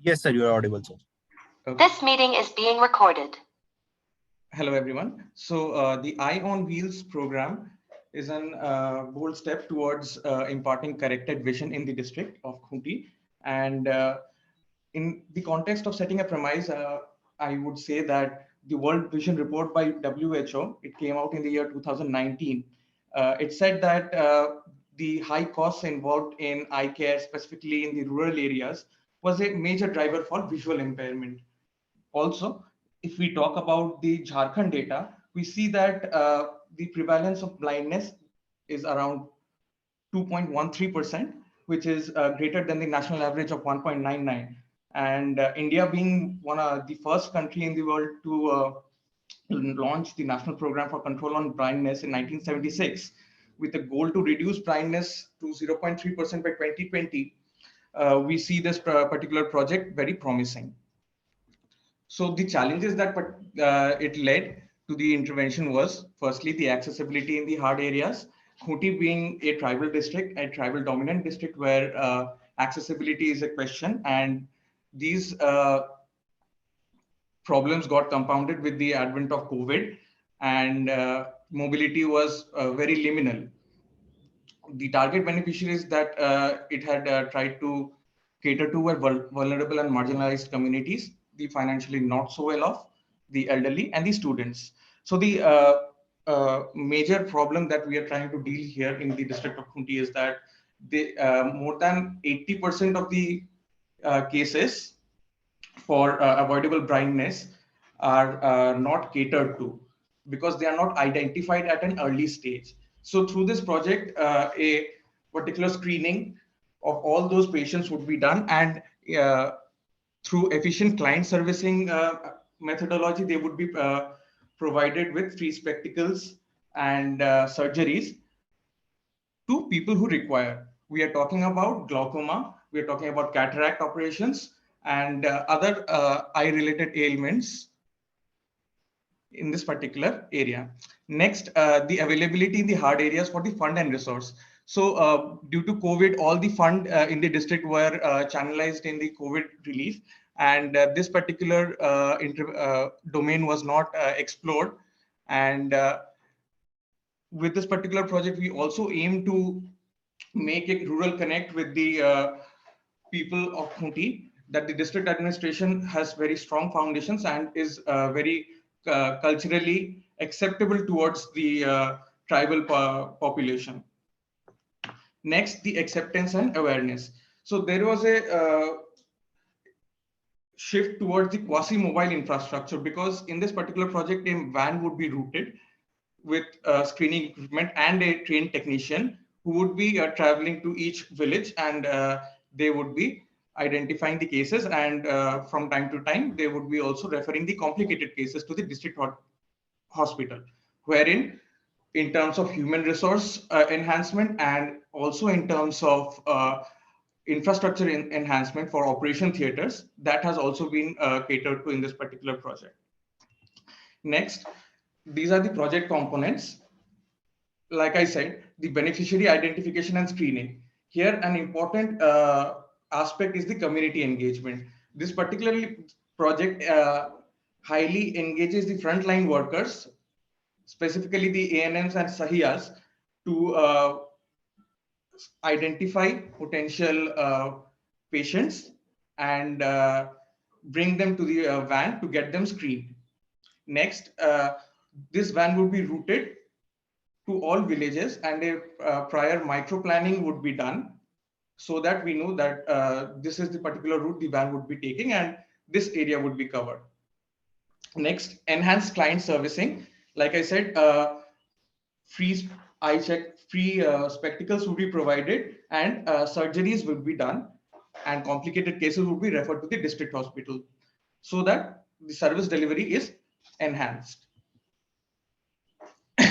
Yes, sir, you are audible, sir. Okay. This meeting is being recorded. Hello, everyone. So the Eye on Wheels program is an bold step towards imparting corrected vision in the district of Khunti. And in the context of setting a premise, I would say that the World Vision Report by WHO, it came out in the year 2019. It said that the high costs involved in eye care, specifically in the rural areas, was a major driver for visual impairment. Also, if we talk about the Jharkhand data, we see that the prevalence of blindness is around 2.13%, which is greater than the national average of 1.99. And India being one of the first country in the world to launch the National Program for Control on Blindness in 1976, with the goal to reduce blindness to 0.3% by 2020, we see this particular project very promising. So the challenges that it led to the intervention was firstly the accessibility in the hard areas. Khunti being a tribal district, a tribal dominant district where accessibility is a question, and these problems got compounded with the advent of COVID, and mobility was very liminal. The target beneficiaries that it had tried to cater to were vulnerable and marginalized communities, the financially not so well off, the elderly, and the students. So the major problem that we are trying to deal here in the district of Khunti is that more than 80% of the cases for avoidable blindness are not catered to because they are not identified at an early stage. So through this project, a particular screening of all those patients would be done, and through efficient client servicing methodology, they would be provided with free spectacles and surgeries to people who require. We are talking about glaucoma, we are talking about cataract operations, and other eye-related ailments in this particular area. Next, the availability in the hard areas for the fund and resource. So due to COVID, all the fund in the district were channelized in the COVID relief, and this particular domain was not explored. And with this particular project, we also aim to make a rural connect with the people of Khunti, that the district administration has very strong foundations and is very culturally acceptable towards the tribal population. Next, the acceptance and awareness. So there was a shift towards the quasi-mobile infrastructure, because in this particular project, a van would be routed with screening equipment and a trained technician who would be traveling to each village, and they would be identifying the cases, and from time to time they would be also referring the complicated cases to the district hospital, wherein in terms of human resource enhancement and also in terms of infrastructure enhancement for operation theaters, that has also been catered to in this particular project. Next, these are the project components. Like I said, the beneficiary identification and screening. Here, an important aspect is the community engagement. This particular project highly engages the frontline workers, specifically the ANMs and Sahiyas, to identify potential patients and bring them to the van to get them screened. Next, this van would be routed to all villages, and a prior micro planning would be done so that we know that this is the particular route the van would be taking and this area would be covered. Next, enhanced client servicing. Like I said, free eye check, free spectacles would be provided, and surgeries would be done, and complicated cases would be referred to the district hospital, so that the service delivery is enhanced.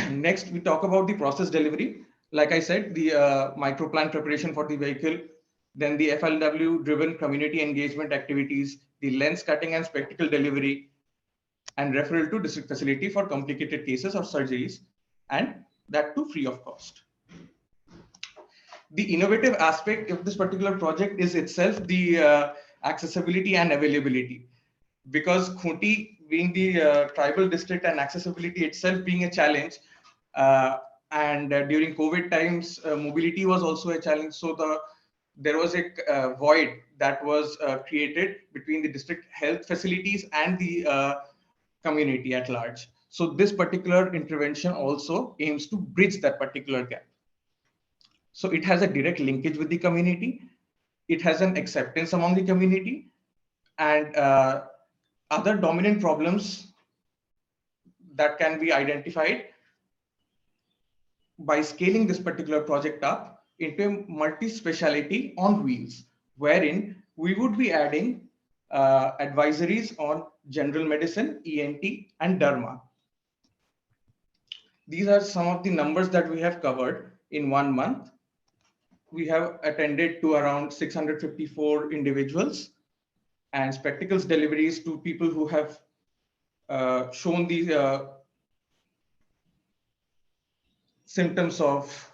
Next, we talk about the process delivery. Like I said, the micro plan preparation for the vehicle, then the FLW driven community engagement activities, the lens cutting and spectacle delivery, and referral to district facility for complicated cases or surgeries, and that too free of cost. The innovative aspect of this particular project is itself the accessibility and availability. Because Khunti being the tribal district and accessibility itself being a challenge, uh, and during COVID times, mobility was also a challenge. So there was a void that was created between the district health facilities and the community at large. So this particular intervention also aims to bridge that particular gap. So it has a direct linkage with the community. It has an acceptance among the community, and other dominant problems that can be identified by scaling this particular project up into a multi-speciality on wheels, wherein we would be adding advisories on general medicine, ENT, and derma. These are some of the numbers that we have covered in 1 month. We have attended to around 654 individuals and spectacles deliveries to people who have shown the symptoms of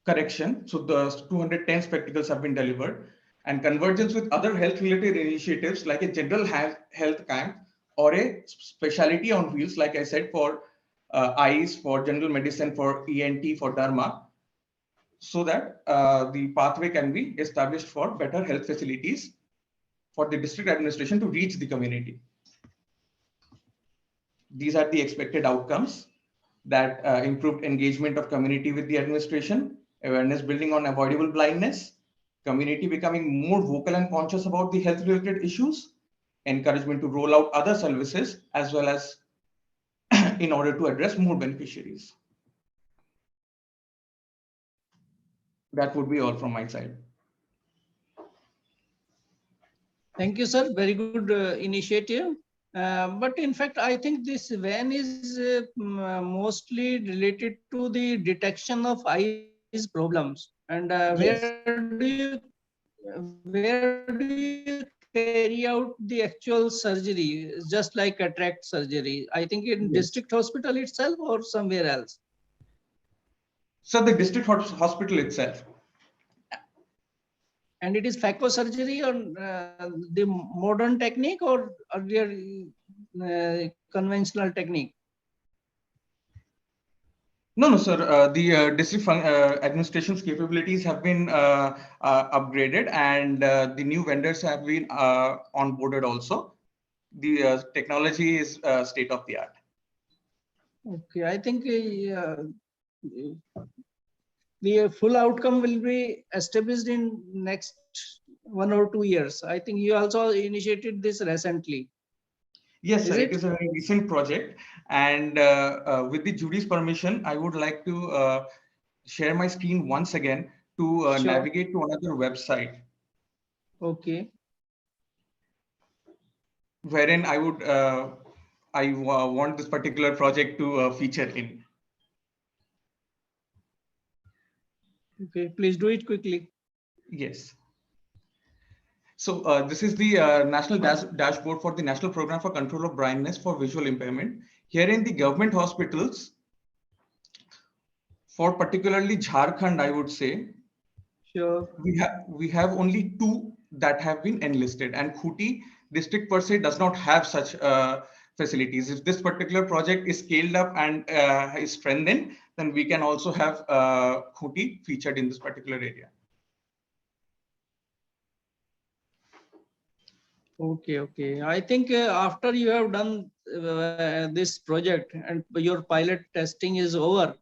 correction. So the 210 spectacles have been delivered, and convergence with other health related initiatives like a general health camp or a specialty on wheels, like I said, for eyes, for general medicine, for ENT, for derma, so that the pathway can be established for better health facilities for the district administration to reach the community. These are the expected outcomes: that improved engagement of community with the administration, awareness building on avoidable blindness, community becoming more vocal and conscious about the health related issues, encouragement to roll out other services as well as in order to address more beneficiaries. That would be all from my side. Thank you, sir. Very good initiative. But in fact, I think this van is mostly related to the detection of eyes problems. And Yes. where do you carry out the actual surgery, just like cataract surgery? I think in district hospital Yes. itself or somewhere else. So the district hospital itself. And it is phaco surgery or the modern technique or earlier conventional technique? No, no, sir. The district administration's capabilities have been upgraded, and the new vendors have been onboarded also. The technology is state of the art. Okay, I think the full outcome will be established in next 1 or 2 years. I think you also initiated this recently. Yes, sir. Is It it? is a very recent project, and with the jury's permission, I would like to share my screen once again to Sure. navigate to another website, Okay. wherein I want this particular project to feature in. Okay. Please do it quickly. Yes. So this is the national dashboard for the National Program for Control of Blindness for Visual Impairment. Here in the government hospitals, for particularly Jharkhand, I would say, Sure. we have only two that have been enlisted, and Khunti district per se does not have such facilities. If this particular project is scaled up and is strengthened, then we can also have Khunti featured in this particular area. Okay, okay. I think after you have done this project and your pilot testing is over,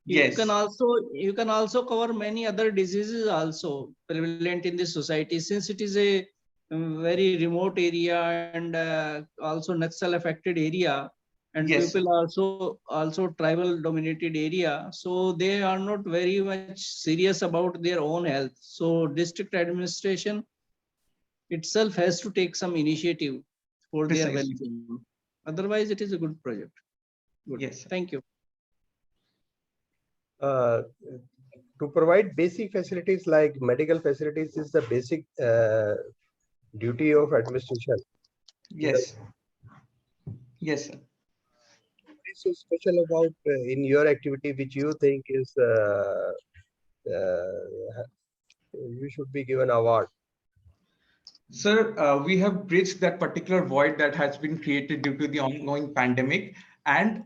Yes, you can also cover many other diseases also prevalent in the society, since it is a very remote area and also Naxal affected area, and yes, people also tribal dominated area, so they are not very much serious about their own health. So district administration itself has to take some initiative for their precisely. well-being. Otherwise, it is a good project. Good. Yes, Thank you. Uh, to provide basic facilities like medical facilities is the basic duty of administration. yes, yes, sir. What is so special about in your activity which you think is you should be given award? Sir, we have bridged that particular void that has been created due to the ongoing pandemic and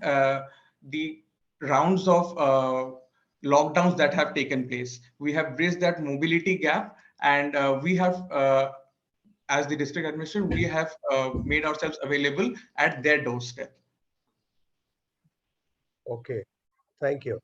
the rounds of lockdowns that have taken place. We have bridged that mobility gap, and we have, as the district administrator, we have made ourselves available at their doorstep. Okay, thank you.